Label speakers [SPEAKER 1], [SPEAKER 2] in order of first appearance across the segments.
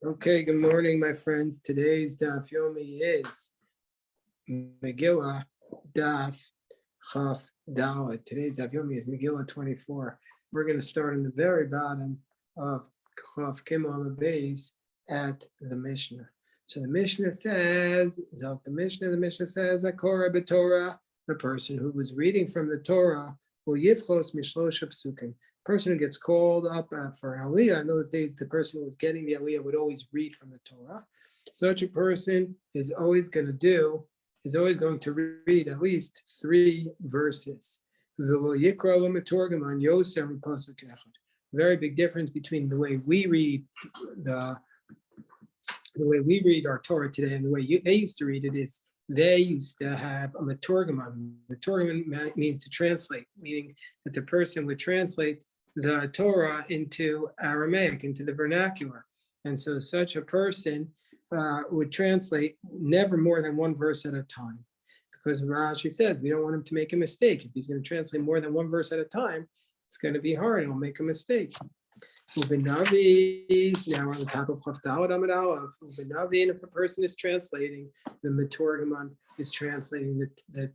[SPEAKER 1] Okay, good morning, my friends. Today's Daf Yomi is Megillah Daf Chaf Dalet. Today's Daf Yomi is Megillah 24. We're going to start in the very bottom of Chaf Kimon Beis at the Mishnah. So the Mishnah says, the Mishnah says, Akora b'Torah, the person who was reading from the Torah, will yifchos mishlosha psukim. Person who gets called up for Aliyah, in those days, the person who was getting the Aliyah would always read from the Torah. Such a person is always going to read at least 3 verses. Very big difference between the way we read our Torah today and the way they used to read it is they used to have a maturgaman. Maturgaman means to translate, meaning that the person would translate the Torah into Aramaic, into the vernacular. And so such a person would translate never more than 1 verse at a time. Because Rashi says we don't want him to make a mistake. If he's going to translate more than 1 verse at a time, it's going to be hard and he'll make a mistake. Ubenavi, now we're on the top of Chavdalad Amid Aleph. Ubenavi, and if a person is translating, the Maturgaman is translating the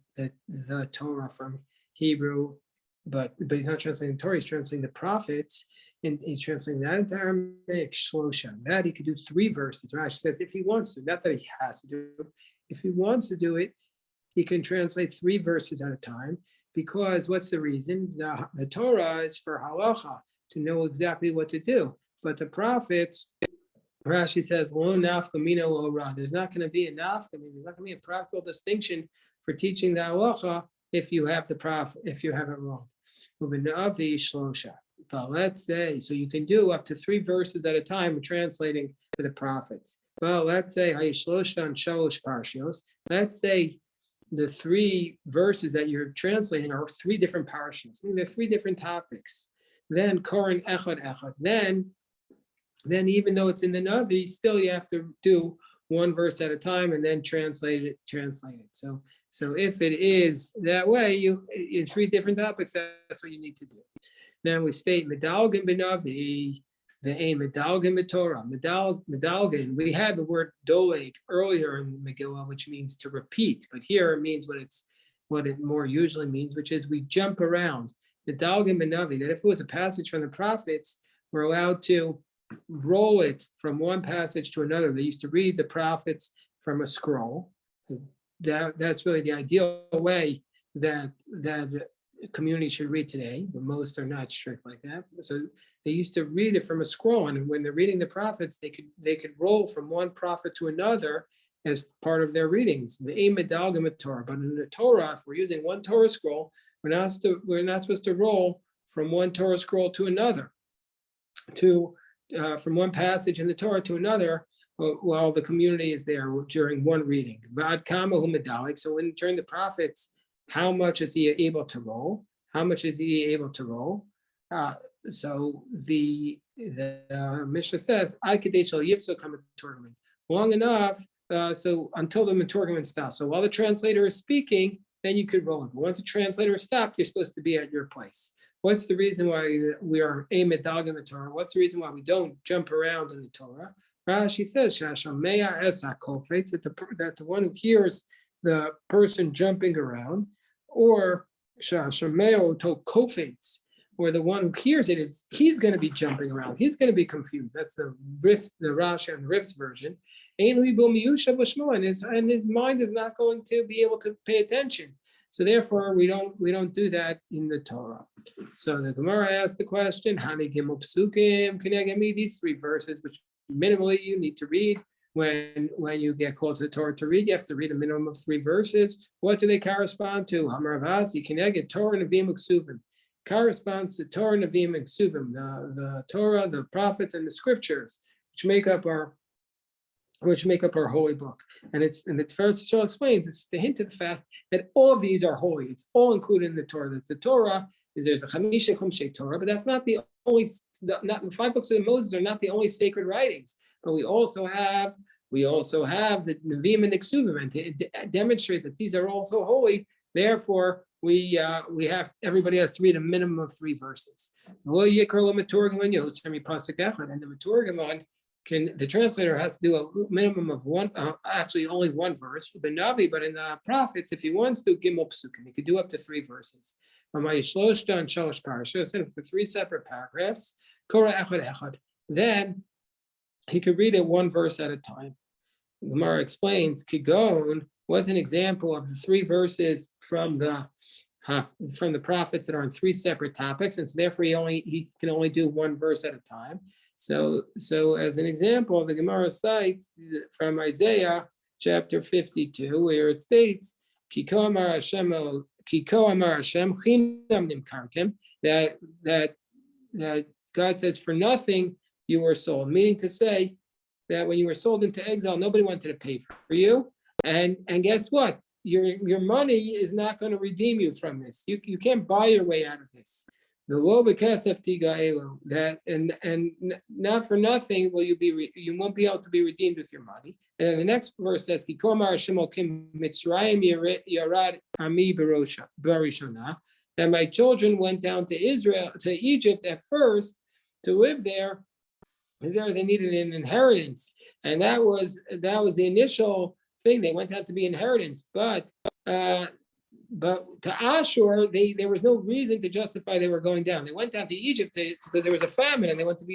[SPEAKER 1] Torah from Hebrew, but he's not translating the Torah, he's translating the prophets, and he's translating that into Aramaic, Shlosha. That he could do 3 verses. Rashi says if he wants to, not that he has to do it, if he wants to do it, he can translate 3 verses at a time, because what's the reason? The Torah is for halacha, to know exactly what to do. But the prophets, Rashi says, lo nafka mina lo ra. There's not going to be a nafka, there's not going to be a practical distinction for teaching the halacha if you have it wrong. But let's say, so you can do up to 3 verses at a time translating for the prophets. Well, let's say let's say the 3 verses that you're translating are 3 different parashas. I mean, they're 3 different topics. Then Koran Echad. Then even though it's in the Navi, still you have to do 1 verse at a time and then translate it. So if it is that way, you in 3 different topics, that's what you need to do. Then we state Medalgin b'Navi, the aim Medalgin b'Torah, Medalgin. We had the word doeg earlier in Megillah, which means to repeat, but here it means what it more usually means, which is we jump around. The Dalgin Benavi, that if it was a passage from the prophets, we're allowed to roll it from one passage to another. They used to read the prophets from a scroll. That's really the ideal way that a community should read today, but most are not strict like that. So they used to read it from a scroll, and when they're reading the prophets, they could roll from one prophet to another as part of their readings. The aim Dalgin Torah, but in the Torah, if we're using one Torah scroll, we're not supposed to roll from one Torah scroll to another, from one passage in the Torah to another, while the community is there during one reading. So during the prophets, how much is he able to roll? So the Mishnah says, long enough, so until the Maturgaman stops. So while the translator is speaking, then you could roll it. But once the translator is stopped, you're supposed to be at your place. What's the reason why we are aimed dog in the Torah? What's the reason why we don't jump around in the Torah? Rashi says, that the one who hears the person jumping around, or or the one who hears it he's going to be jumping around. He's going to be confused. That's the Rashi and the Rif's version. And his mind is not going to be able to pay attention. So therefore, we don't do that in the Torah. So the Gemara asked the question, Hani Gimel Psukim, can you give me these 3 verses, which minimally you need to read when you get called to the Torah to read? You have to read a minimum of 3 verses. What do they correspond to? Hamar Avasi, can you get Torah Nevi'im Ksuvim? Corresponds to Torah Nevi'im Ksuvim, the Torah, the prophets, and the scriptures, which make up our holy book. And the first Yisrael explains, it's the hint of the fact that all of these are holy. It's all included in the Torah. That the Torah there's a Chamisha Chumshei Torah, but that's not the only. Not the 5 books of Moses are not the only sacred writings. But we also have the Nevi'im and the Ksuvim, and to demonstrate that these are also holy. Therefore, everybody has to read a minimum of 3 verses. And the Maturgaman the translator has to do a minimum of one, actually only one verse, but in the prophets, if he wants to, gimel psukim, he could do up to 3 verses. Instead of the 3 separate paragraphs, then he could read it 1 verse at a time. The Gemara explains, Kigon was an example of the 3 verses from the prophets that are on 3 separate topics, and so therefore he can only do 1 verse at a time. So as an example, the Gemara cites from Isaiah chapter 52, where it states, Kiko amar Hashem chinam nimkartem, that God says, for nothing you were sold, meaning to say that when you were sold into exile, nobody wanted to pay for you, and guess what? Your money is not going to redeem you from this. You can't buy your way out of this. The lo b'kesef tigaelu, that and not for nothing will you won't be able to be redeemed with your money. And then the next verse says, Kikomar Shemokim Mitzrayim Yarad Ami Barishona, that my children went down to Egypt at first to live there, because there they needed an inheritance, and that was the initial thing. They went out to be inheritance, but to Ashur, there was no reason to justify they were going down. They went down to Egypt because there was a famine and they wanted to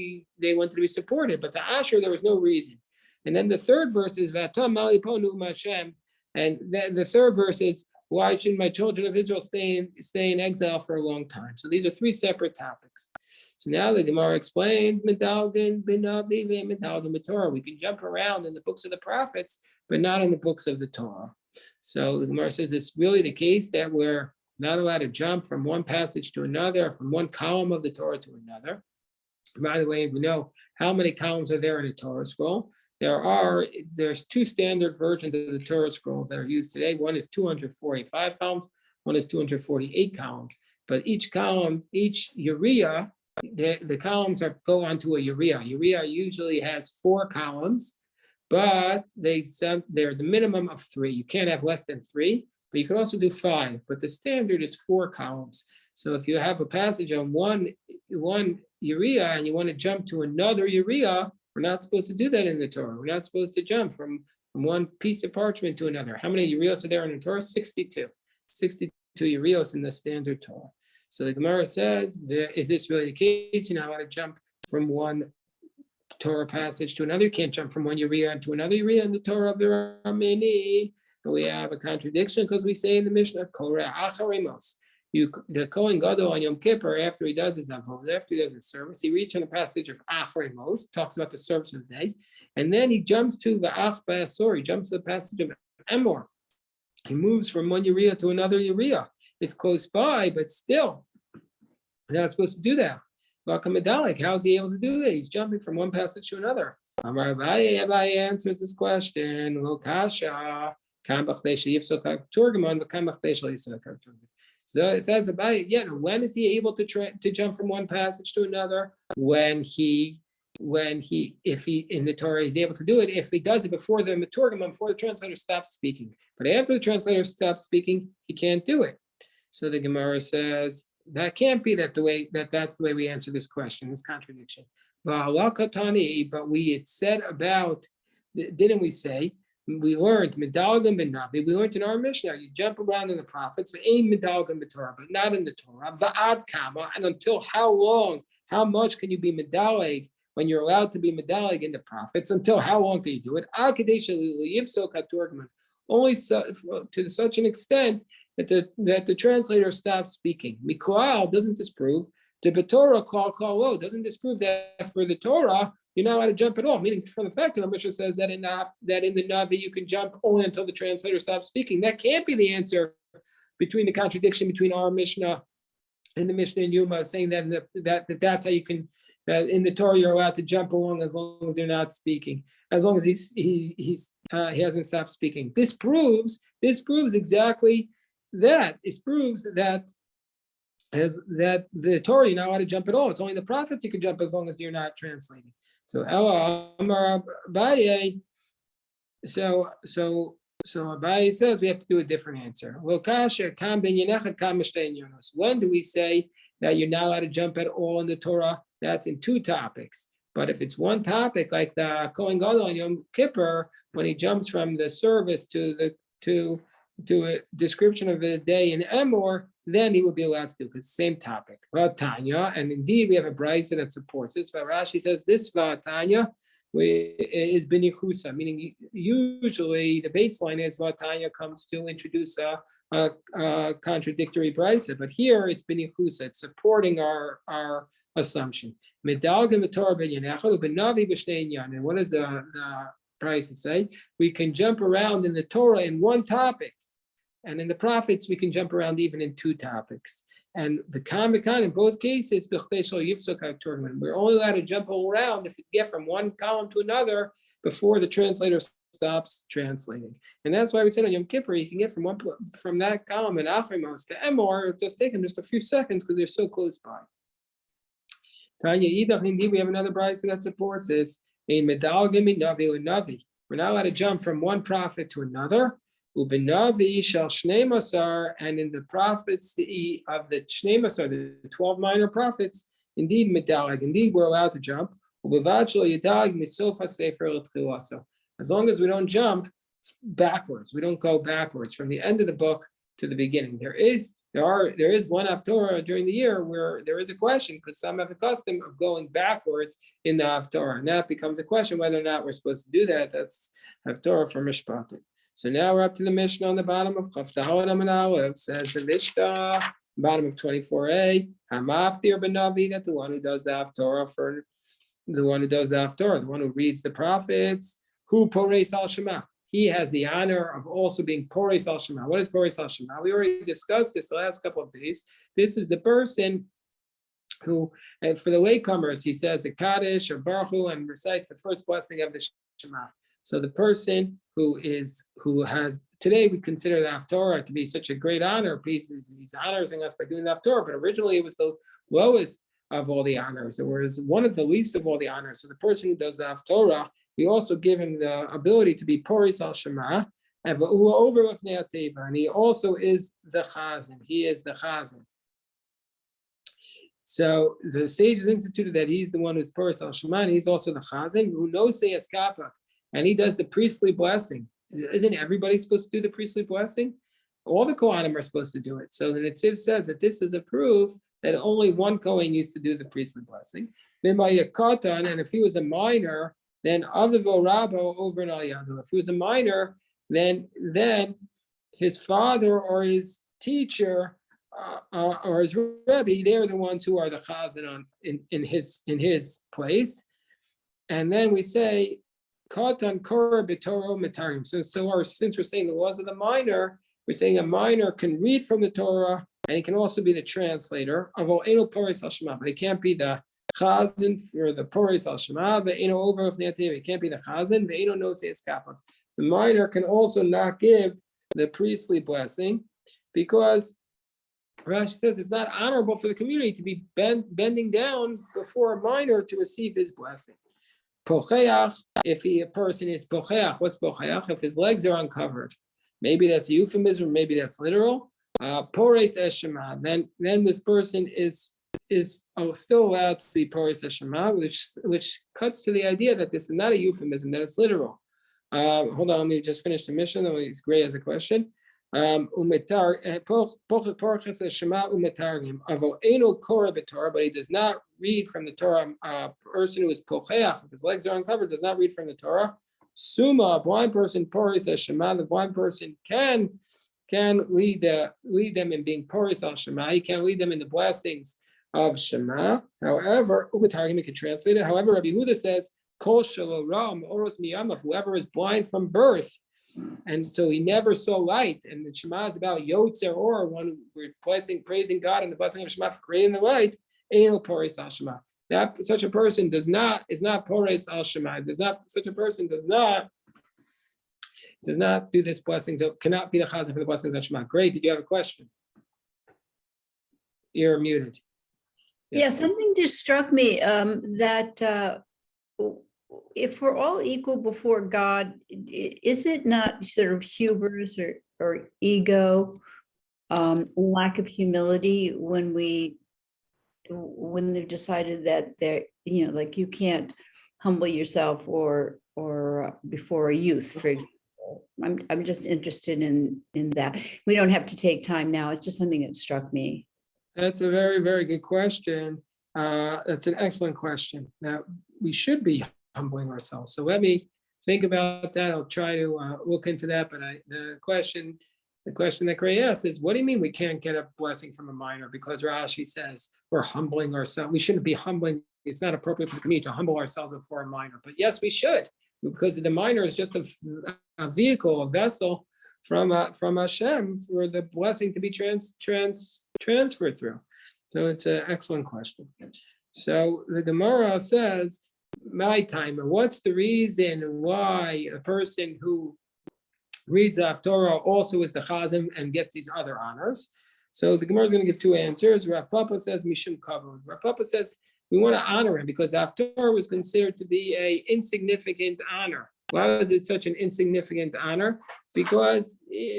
[SPEAKER 1] be supported. But to Ashur, there was no reason. And then the third verse is Vatam Maliponu Mashem, and the third verse is, why should my children of Israel stay in exile for a long time? So these are 3 separate topics. So now the Gemara explains Medalgan Binavi Medalgan Torah. We can jump around in the books of the prophets, but not in the books of the Torah. So the Gemara says it's really the case that we're not allowed to jump from one passage to another, from one column of the Torah to another. By the way, we know how many columns are there in a Torah scroll. There's 2 standard versions of the Torah scrolls that are used today. One is 245 columns, one is 248 columns. But each column, each uriah, the columns go onto a uriah. Uriah usually has 4 columns, but there's a minimum of 3. You can't have less than 3, but you can also do 5. But the standard is 4 columns. So if you have a passage on one uriah and you want to jump to another uriah, we're not supposed to do that in the Torah. We're not supposed to jump from one piece of parchment to another. How many urios are there in the Torah? 62. 62 urios in the standard Torah. So the Gemara says, is this really the case? You're not allowed to jump from one Torah passage to another. You can't jump from one uriah to another uriah in the Torah of the Rameni. But we have a contradiction because we say in the Mishnah, Koreh Acharemos. The Kohen Gadol on Yom Kippur, after he does his avodah, after he does his service, he reads from the passage of Acharemos, talks about the service of the day, and then he jumps to the Ach Ba'asor, he jumps to the passage of Emor. He moves from one uriah to another uriah. It's close by, but still, you're not supposed to do that. How's he able to do that? He's jumping from one passage to another. Amar Abaye answers this question. So it says about when is he able to jump from one passage to another? If he in the Torah is able to do it, if he does it before the Meturgamon, before the translator stops speaking. But after the translator stops speaking, he can't do it. So the Gemara says that can't be that's the way we answer this question, this contradiction. But we had said about, didn't we say? We learned medalgam ben navi. We learned in our Mishnah, you jump around in the prophets, so aim medalgam b'Torah, but not in the Torah. Va'ad kama, and until how long, how much can you be medaleg when you're allowed to be medaleg in the prophets? Until how long can you do it? Only to such an extent that the translator stops speaking. Mikoal doesn't disprove. The Torah call doesn't disprove that for the Torah you're not allowed to jump at all. Meaning, from the fact that our Mishnah says that in the Navi you can jump only until the translator stops speaking. That can't be the answer between the contradiction between our Mishnah and the Mishnah in Yuma, saying that's how you can. That in the Torah you're allowed to jump along as long as you're not speaking, as long as he hasn't stopped speaking. This proves exactly that. It proves that. That the Torah you're not allowed to jump at all. It's only the prophets you can jump as long as you're not translating. So Amar Abaye. So Abaye says we have to do a different answer. When do we say that you're not allowed to jump at all in the Torah? That's in 2 topics. But if it's one topic, like the Kohen Gadol on Yom Kippur, when he jumps from the service to a description of the day in Emor, then he would be allowed to do, because it's the same topic. Tanya, and indeed we have a brisa that supports this. Rashi says this Tanya is benichusa, meaning usually the baseline is Tanya comes to introduce a contradictory brisa, but here it's benichusa, it's supporting our assumption. And what does the brisa say? We can jump around in the Torah in one topic. And in the prophets, we can jump around even in two topics. And the Kamikan, in both cases, we're only allowed to jump around if we get from one column to another before the translator stops translating. And that's why we said on Yom Kippur, you can get from that column in Achrimos to Emor, it just take them just a few seconds because they're so close by. Tanya Idach, indeed, we have another brisa that supports this. We're not allowed to jump from one prophet to another. Ubenavi shall Shnei Masar, and in the prophets of the Shnei Masar, the 12 minor prophets, indeed medalig, indeed we're allowed to jump. As long as we don't jump backwards, we don't go backwards from the end of the book to the beginning. There is one Haftorah during the year where there is a question, because some have the custom of going backwards in the Haftorah, and that becomes a question whether or not we're supposed to do that. That's Haftorah for Mishpatim. So now we're up to the Mishnah on the bottom of Chaf Dalet Amud Aleph. Says the Mishnah, bottom of 24a, Hamaftir Benavi, that the one who does the Haftorah the one who reads the prophets, who Poreis al Shema. He has the honor of also being Poreis al Shema. What is Poreis al Shema? We already discussed this the last couple of days. This is the person who, and for the latecomers, he says a Kaddish or Baruch Hu and recites the first blessing of the Shema. So the person who has, today we consider the Haftorah to be such a great honor. He's honoring us by doing the Haftorah, but originally it was the lowest of all the honors. It was one of the least of all the honors. So the person who does the Haftorah, we also give him the ability to be Poris al Shema, and he also is the Chazan. He is the Chazan. So the sages instituted that he's the one who's Poris al Shema, and he's also the Chazan, who knows Seyas Kappa. And he does the priestly blessing. Isn't everybody supposed to do the priestly blessing? All the Kohanim are supposed to do it. So the Netziv says that this is a proof that only one Kohen used to do the priestly blessing. And if he was a minor, then Avivo Rabo over in Al Yadu. If he was a minor, then his father or his teacher or his Rebbe, they're the ones who are the Chazan in his place. And then we say, Katan Korah B'Torah Metarim. Since we're saying the laws of the minor, we're saying a minor can read from the Torah and he can also be the translator of Eno Poris al Shema, but he can't be the Chazan for the Poris al Shema, but Eno over of Neativ, he can't be the Chazan, but Eno no Seyes Kappa. The minor can also not give the priestly blessing because Rashi says it's not honorable for the community to be bending down before a minor to receive his blessing. Pocheach, if a person is pocheach, what's pocheach? If his legs are uncovered, maybe that's a euphemism, maybe that's literal. Pores eshema, then this person is still allowed to be pores eshema, which cuts to the idea that this is not a euphemism, that it's literal. Hold on, let me just finish the mission. It's great as a question. But he does not read from the Torah. A person who is pocheach, if his legs are uncovered, does not read from the Torah. Suma, a blind person, poris as Shema. The blind person can lead them in being poris al Shema. He can lead them in the blessings of Shema. However, he can translate it. However, Rabbi Yehuda says, Kol shelo ram oros miyamav. Whoever is blind from birth, and so he never saw light. And the Shema is about Yotzer or one who we're praising God and the blessing of Shema for creating the light. Ain't Poris al Shema. That such a person is not Poris al Shema. Such a person does not do this blessing. Cannot be the Chazan for the blessings of Shema. Great. Did you have a question? You're muted.
[SPEAKER 2] Yes. Yeah, something just struck me that. If we're all equal before God, is it not sort of hubris or ego, lack of humility when they've decided that like you can't humble yourself or before a youth, for example. I'm just interested in that. We don't have to take time now. It's just something that struck me.
[SPEAKER 1] That's a very, very good question. That's an excellent question. That we should be humbling ourselves. So let me think about that. I'll try to look into that. But the question that Gray asked is, what do you mean we can't get a blessing from a minor? Because Rashi says we're humbling ourselves. We shouldn't be humbling. It's not appropriate for the community to humble ourselves before a minor. But yes, we should, because the minor is just a vehicle, a vessel from Hashem for the blessing to be transferred through. So it's an excellent question. So the Gemara says, my time, what's the reason why a person who reads the Torah also is the Chazan and gets these other honors? So the Gemara is going to give two answers. Rav Papa says, Mishum Kavod. Rav Papa says, we want to honor him because the Torah was considered to be an insignificant honor. Why was it such an insignificant honor? Because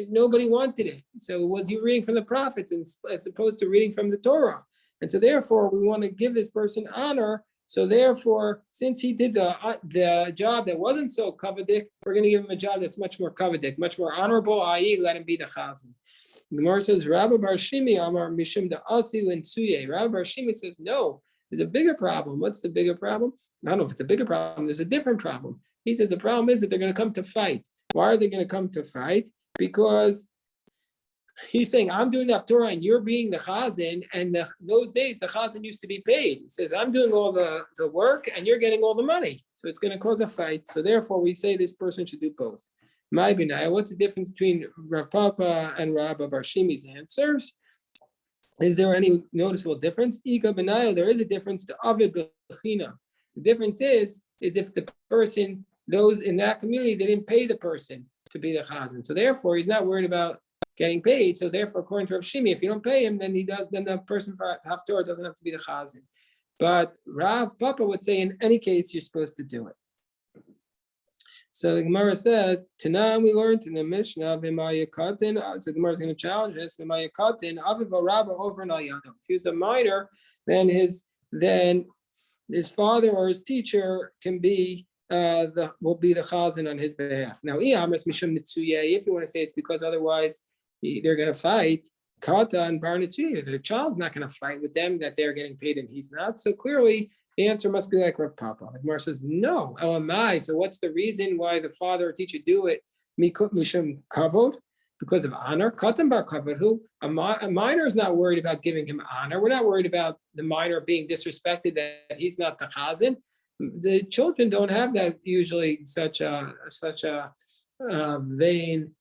[SPEAKER 1] nobody wanted it. So was you reading from the prophets as opposed to reading from the Torah? And so therefore, we want to give this person honor. So therefore, since he did the job that wasn't so coveted, we're going to give him a job that's much more coveted, much more honorable, i.e. let him be the Chazan. The Gemara says, Rabbi Bar Shimi Amar Mishum da Asi Linsuye. Rabbi Bar Shimi says, no, there's a bigger problem. What's the bigger problem? I don't know if it's a bigger problem. There's a different problem. He says the problem is that they're going to come to fight. Why are they going to come to fight? Because he's saying, I'm doing the Torah and you're being the Chazan, and those days the Chazan used to be paid. He says, I'm doing all the work and you're getting all the money. So it's going to cause a fight. So therefore we say this person should do both. My Binaya, what's the difference between Rav Papa and Rabbi Bar Shimi's answers? Is there any noticeable difference? Ika Binaya, there is a difference to Avid Bechina. The difference is if the person, those in that community, they didn't pay the person to be the Chazan. So therefore he's not worried about getting paid. So therefore, according to Rav Shimi, if you don't pay him, then the person for Haftorah doesn't have to be the Chazan. But Rav Papa would say in any case, you're supposed to do it. So the Gemara says, Tanam, we learned in the Mishnah, V'mayakatin, so the Gemara is going to challenge this, V'mayakatin, Aviv Rabba over an Alyado. If he was a minor, then his father or his teacher can be will be the Chazan on his behalf. Now, if you want to say it's because otherwise they're going to fight, Kata and Bar Nitzuya, the child's not going to fight with them that they're getting paid and he's not. So clearly, the answer must be like Rav Papa. Like Mar says, no, LMI. So what's the reason why the father or teacher do it? Mishum Kavod, because of honor. Katan Bar Kavod, who a minor is not worried about giving him honor. We're not worried about the minor being disrespected that he's not the Chazan. The children don't have that usually such a vain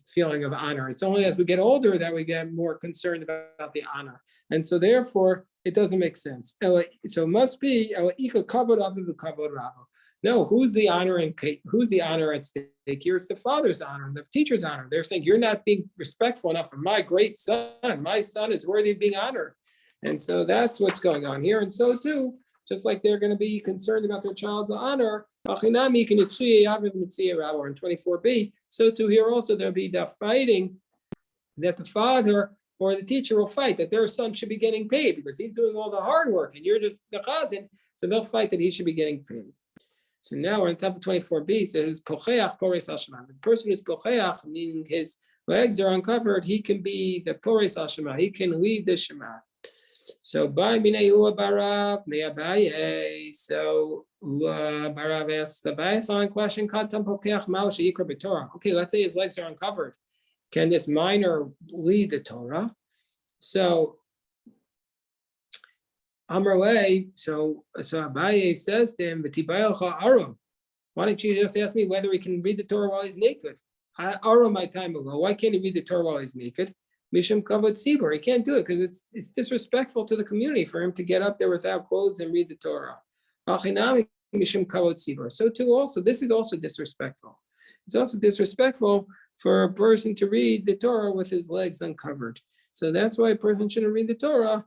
[SPEAKER 1] feeling of honor. It's only as we get older that we get more concerned about the honor, and so therefore it doesn't make sense. So it must be no. Who's the honor and who's the honor at stake here? It's the father's honor and the teacher's honor. They're saying you're not being respectful enough for my great son. My son is worthy of being honored, and so that's what's going on here. And so too, just like they're going to be concerned about their child's honor, in 24b, so too here also there'll be the fighting that the father or the teacher will fight that their son should be getting paid because he's doing all the hard work and you're just the Chazan, so they'll fight that he should be getting paid. So now we're on top of 24b, says Pocheach Pores Al Shema. The person who's Pocheach, meaning his legs are uncovered, he can be the Pores Al Shema, he can lead the Shema. So by Minei Barav, may Abaye. So Barav asks the Abaye following question: Okay, let's say his legs are uncovered. Can this minor lead the Torah? So Amrway, so Abaye says to him, why don't you just ask me whether he can read the Torah while he's naked? Aram my time ago. Why can't he read the Torah while he's naked? Mishum Kavod Tzibur. He can't do it because it's disrespectful to the community for him to get up there without clothes and read the Torah. Mishum Kavod Tzibur. So too also, this is also disrespectful. It's also disrespectful for a person to read the Torah with his legs uncovered. So that's why a person shouldn't read the Torah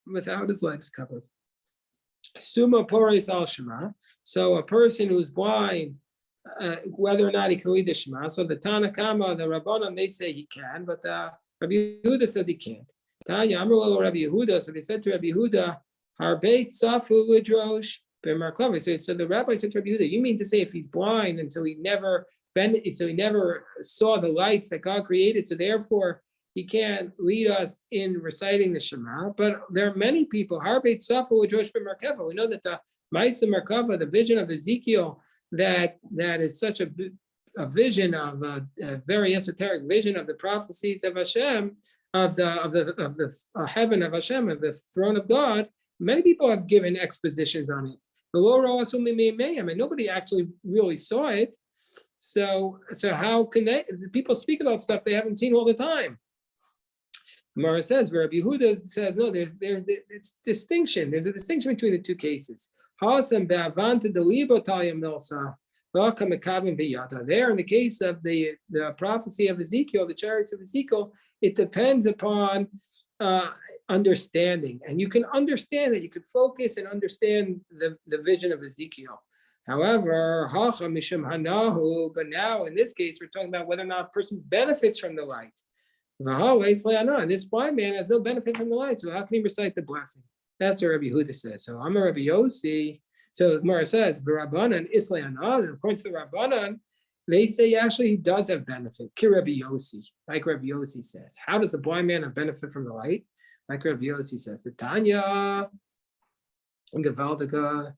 [SPEAKER 1] without his legs covered. Suma Pores Al Shema. So a person who's blind, whether or not he can read the Shema. So the Tanakama, the Rabbanan, they say he can, but Rabbi Yehuda says he can't. Tanya Amrullah Rabbi Yehuda. So they said to Rabbi Yehuda, Harbeit Safu Lidrosh B'Markava. So the rabbi said to Rabbi Yehuda, you mean to say if he's blind and so he never saw the lights that God created, so therefore he can't lead us in reciting the Shema? But there are many people. Harbeit Safu Lidrosh B'Markava. We know that the Ma'aseh Merkava, the vision of Ezekiel, that is such a vision of a very esoteric vision of the prophecies of Hashem, of the heaven of Hashem, of the throne of God. Many people have given expositions on it, and nobody actually really saw it. So how can people speak about stuff they haven't seen all the time? Gemara says, where Rabbi Yehuda says, no, it's distinction. There's a distinction between the two cases. There, in the case of the prophecy of Ezekiel, the chariots of Ezekiel, it depends upon understanding. And you can understand that, you could focus and understand the vision of Ezekiel. However, but now in this case, we're talking about whether or not a person benefits from the light. And this blind man has no benefit from the light, so how can he recite the blessing? That's what Rabbi Yehuda says. So I'm a Rabbi Yossi. So the Gemara says, "V'Rabbanan Islayana." According to the Rabbanan, they say actually he does have benefit. Ki Rabbi Yossi, like Rabbi Yossi says. How does the blind man have benefit from the light? Like Rabbi Yossi says, the Tanya, Gavaldiga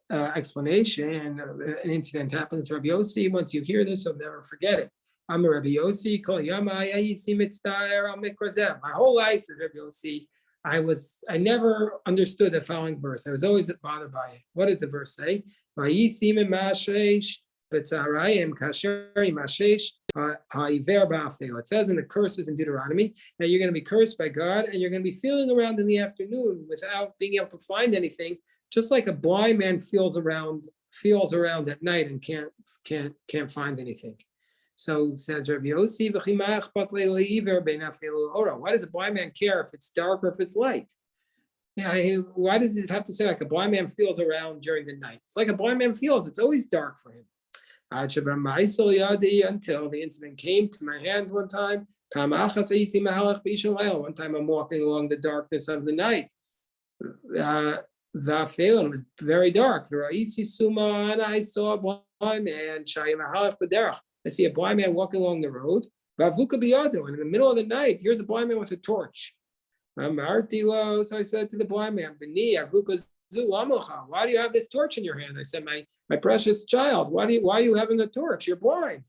[SPEAKER 1] explanation. An incident happened to Rabbi Yossi. Once you hear this, you'll never forget it. I'm a Rabbi Yossi. Kol Yama Ayisi Mitzdayer Al Mikrazem. My whole life, says Rabbi Yossi, I never understood the following verse. I was always bothered by it. What does the verse say? It says in the curses in Deuteronomy that you're going to be cursed by God and you're going to be feeling around in the afternoon without being able to find anything, just like a blind man feels around at night and can't find anything. So says Rabbi Yossi, why does a blind man care if it's dark or if it's light? Why does it have to say like a blind man feels around during the night? It's like a blind man feels, it's always dark for him. Until the incident came to my hands one time. One time I'm walking along the darkness of the night. The Phelan was very dark. And I saw a blind man. I see a blind man walking along the road. And in the middle of the night, here's a blind man with a torch. So I said to the blind man, why do you have this torch in your hand? I said, my precious child, why are you having a torch? You're blind.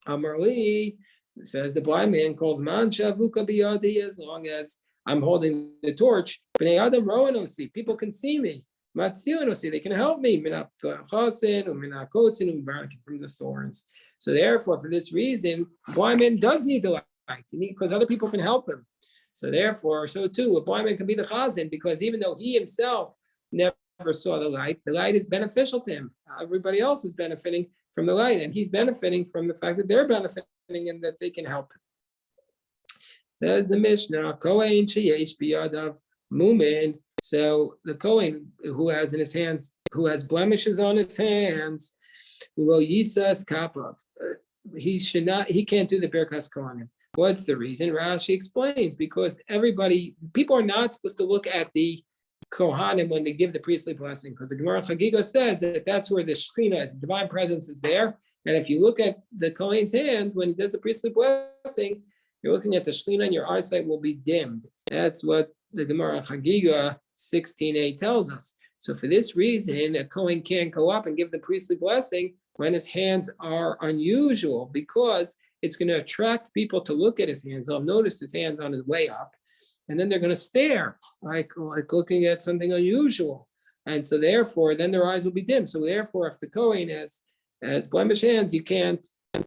[SPEAKER 1] Amarli, says the blind man, called Man Shavuka Biyadi, as long as I'm holding the torch, people can see me. They can help me from the thorns. So therefore, for this reason, a blind man does need the light, because other people can help him. So therefore, so too, a blind man can be the chazan, because even though he himself never saw the light is beneficial to him. Everybody else is benefiting from the light, and he's benefiting from the fact that they're benefiting and that they can help him. Says the Mishnah, Kohen sheyesh biyadav mumin. So the Kohen who has blemishes on his hands, will yisas kapav. He can't do the Birkas Kohanim. What's the reason? Rashi explains, because people are not supposed to look at the Kohanim when they give the priestly blessing, because the Gemara Chagiga says that that's where the Shekhinah is, the divine presence is there. And if you look at the Kohen's hands when he does the priestly blessing, you're looking at the Shekhinah and your eyesight will be dimmed. That's what the Gemara Chagiga 16a tells us. So for this reason, a Kohen can't go up and give the priestly blessing when his hands are unusual, because it's going to attract people to look at his hands. They'll notice his hands on his way up, and then they're going to stare, like looking at something unusual. And so therefore, then their eyes will be dim. So therefore, if the Kohen has blemished hands, he can't do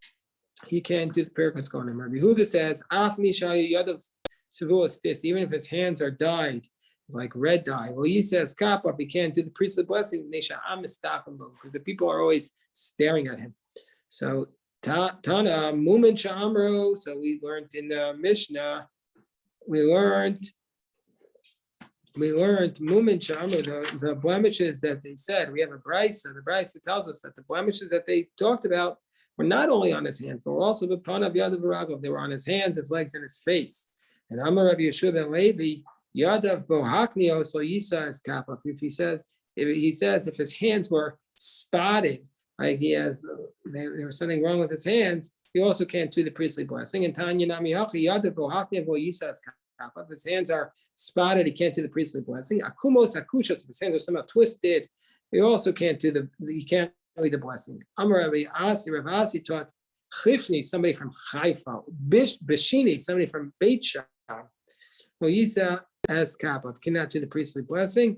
[SPEAKER 1] the Pirkas Kohanim. Rabbi Yehuda says, Af mishayu yadav sevuas this, even if his hands are dyed, like red dye. Well, he says, Kappa, he can't do the priestly blessing, because the people are always staring at him. So Tana Mumin Shamro. So we learned in the Mishnah, we learned Mumin Shamro, the blemishes that they said. We have a brisa. The brisa tells us that the blemishes that they talked about were not only on his hands, but were also B'panav Yadav V'Ragov. They were on his hands, his legs, and his face. And Amar Rabbi Yeshua ben Levi, Yadav bohaknio so yisa es kapov. If he says if his hands were spotted, like there was something wrong with his hands, he also can't do the priestly blessing. And Tanya Nami Hachi Yadav bohaknio bo yisa es kapov. If his hands are spotted, he can't do the priestly blessing. Akumos akushos. If his hands are somehow twisted, he also can't do he can't do the blessing. Amar Rav Asi taught Chifni, somebody from Haifa, Bishini, somebody from Beit Sham. Well, Yisa as Kapov cannot do the priestly blessing.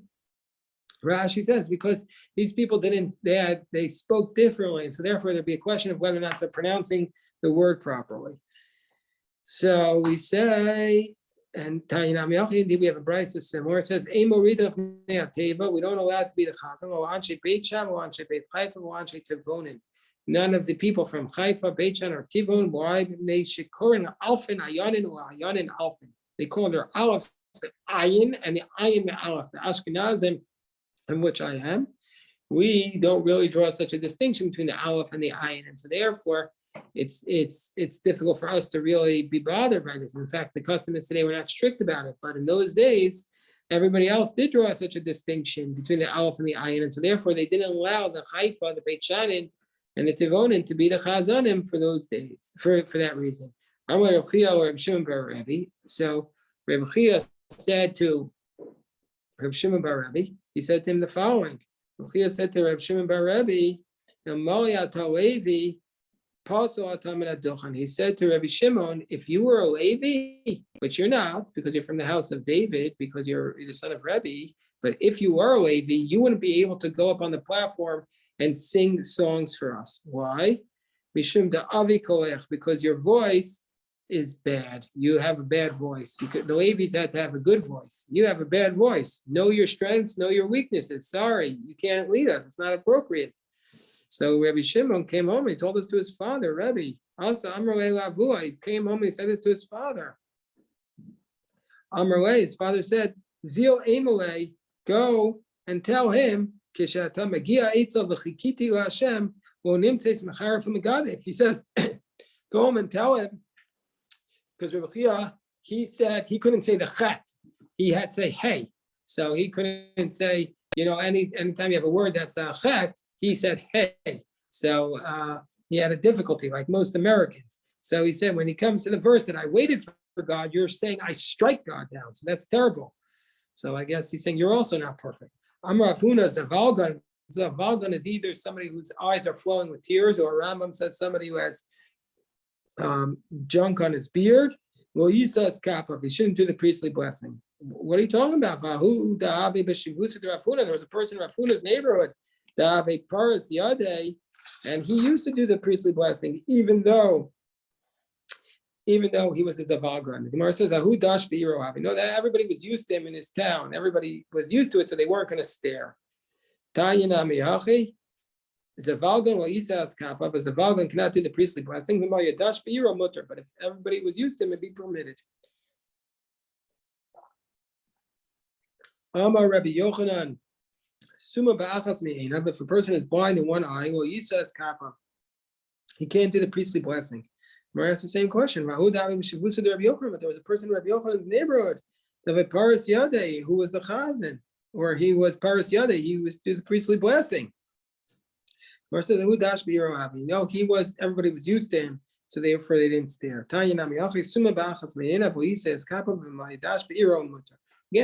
[SPEAKER 1] Rashi says because these people they spoke differently, and so therefore there'd be a question of whether or not they're pronouncing the word properly. So we say, and indeed we have a brayso similar. It says, we don't allow it to be the chazan, or anshe Beit Sham, or anshe Beit Haifa, or anshe Tivonin. None of the people from Haifa, Beit Sham, or Tivon, why they shikorin alfin ayonin or ayonin alfin. They call their aleph the ayin, and the ayin the aleph. The Ashkenazim, in which I am, we don't really draw such a distinction between the aleph and the ayin, and so therefore it's difficult for us to really be bothered by this. In fact, the custom is today we're not strict about it, but in those days, everybody else did draw such a distinction between the aleph and the ayin, and so therefore they didn't allow the Haifa, the Beit Shanin, and the Tivonin to be the chazanim for those days, for that reason. So Reb Chia said to Reb Shimon bar Rebbe, he said to him the following. Reb Chia said to Reb Shimon bar Rebbe, he said to Rabbi Shimon, if you were a Levi, but you're not, because you're from the house of David, because you're the son of Rebbe, but if you were a Levi, you wouldn't be able to go up on the platform and sing songs for us. Why? Because your voice is bad. You have a bad voice. The Levites had to have a good voice. You have a bad voice. Know your strengths, know your weaknesses. Sorry, you can't lead us. It's not appropriate. So Rabbi Shimon came home. He told this to his father, Rebbe. Also, he came home and he said this to his father. His father said, Zil Emele, go and tell him, he says, go home and tell him, because Rabbi Chia, he said he couldn't say the chet, he had to say hey. So he couldn't say, anytime you have a word that's a chet, he said hey. So he had a difficulty, like most Americans. So he said, when he comes to the verse that I waited for God, you're saying I strike God down. So that's terrible. So I guess he's saying you're also not perfect. Amar Afuna Zavalgan. Zavalgan is either somebody whose eyes are flowing with tears, or Rambam says somebody who has junk on his beard. Well, Yisa kappa. He shouldn't do the priestly blessing. What are you talking about? There was a person in Rafuna's neighborhood, Paras Yadeh, and he used to do the priestly blessing, even though he was a Zavalgan. The Gemara says, "Ahu dash beiro havi." No, that everybody was used to him in his town. Everybody was used to it, so they weren't going to stare. Tanyana mihachi. Zavalgan will isas kappa, but Zavalgan cannot do the priestly blessing. But if everybody was used to him, it'd be permitted. Amar Rabbi Yochanan, Suma ba'achas me'ena. But if a person is blind in one eye, well, isas kappa, he can't do the priestly blessing. Mara asked the same question. But there was a person in Rabbi Yochanan's neighborhood, the Paras Yadeh, who was the chazan, or he was Paras Yadeh. He was do the priestly blessing. Mara said, no, he was. Everybody was used to him, so therefore they didn't stare. Again,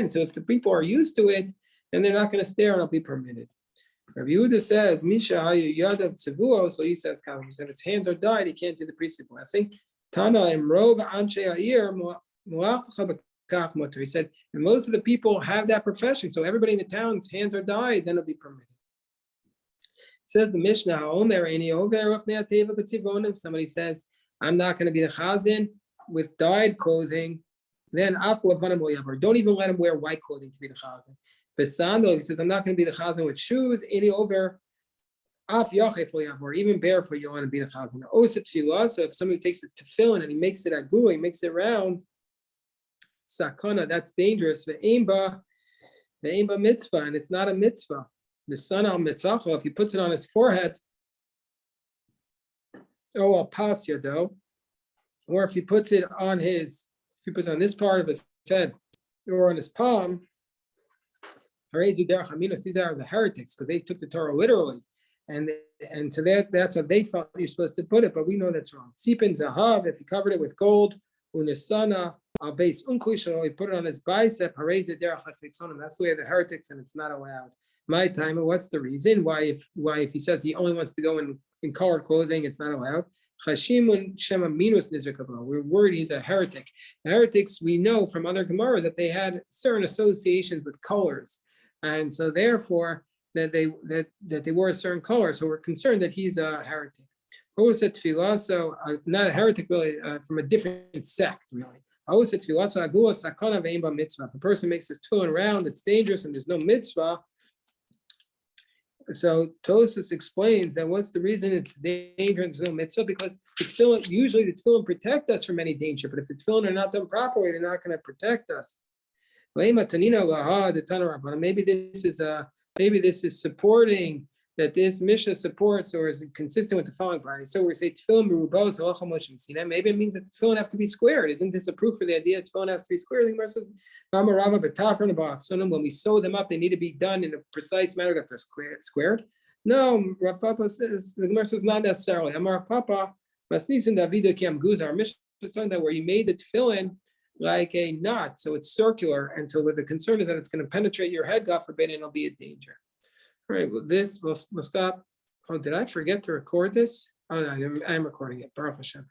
[SPEAKER 1] so if the people are used to it, then they're not going to stare, and it'll be permitted. Rabbi Yehuda says, Misha Yadav Tzevuo, so he says, he said his hands are dyed, he can't do the priestly blessing. Tana Imrov Anshe Ha'ir Muach Mutter. He said, and most of the people have that profession, so everybody in the town's hands are dyed, then it'll be permitted. It says the Mishnah, if somebody says, I'm not going to be the chazan with dyed clothing, then don't even let him wear white clothing to be the chazan. Besando, he says, I'm not going to be the chazan with shoes, any over, or even barefoot, you want to be the chazan. So if somebody takes his tefillin and he makes it agua, he makes it round, sakana, that's dangerous. The mitzvah, and it's not a mitzvah. The son al mitzacha, if he puts it on his forehead, al pas yado, or if he puts it on this part of his head, or on his palm, these are the heretics because they took the Torah literally. And so that's how they thought you're supposed to put it, but we know that's wrong. Tzipin zahav, if he covered it with gold, unisana, al base unklishan, he put it on his bicep, that's the way of the heretics, and it's not allowed. My time, what's the reason? Why if he says he only wants to go in colored clothing, it's not allowed? We're worried he's a heretic. The heretics, we know from other Gemaras that they had certain associations with colors, and so therefore that they wore a certain color. So we're concerned that he's a heretic. So not a heretic really, from a different sect really. If a person makes his tefillin round, it's dangerous and there's no mitzvah. So Tosfos explains that what's the reason it's dangerous and there's no mitzvah, because it's still usually the tefillin protect us from any danger, but if the tefillin are not done properly, they're not going to protect us. Maybe this is supporting that this Mishnah supports or is consistent with the following price. So we say tefillin merubos halacha Moshe Messina. Maybe it means that tefillin have to be squared. Isn't this a proof for the idea that tefillin has to be squared? The Gemara says, when we sew them up, they need to be done in a precise manner that they're squared. No, Rav Papa says, the Gemara says not necessarily. Amar Papa, Masnisin Davida Kiam Guz. Our Mishnah is talking that where you made the tefillin like a knot, so it's circular, and so the concern is that it's going to penetrate your head, God forbid, and it'll be a danger. All right, well, this we'll stop. Oh, did I forget to record this? Oh, no, I'm recording it. Baruch Hashem.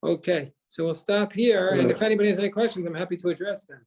[SPEAKER 1] Okay, so we'll stop here, and if anybody has any questions, I'm happy to address them.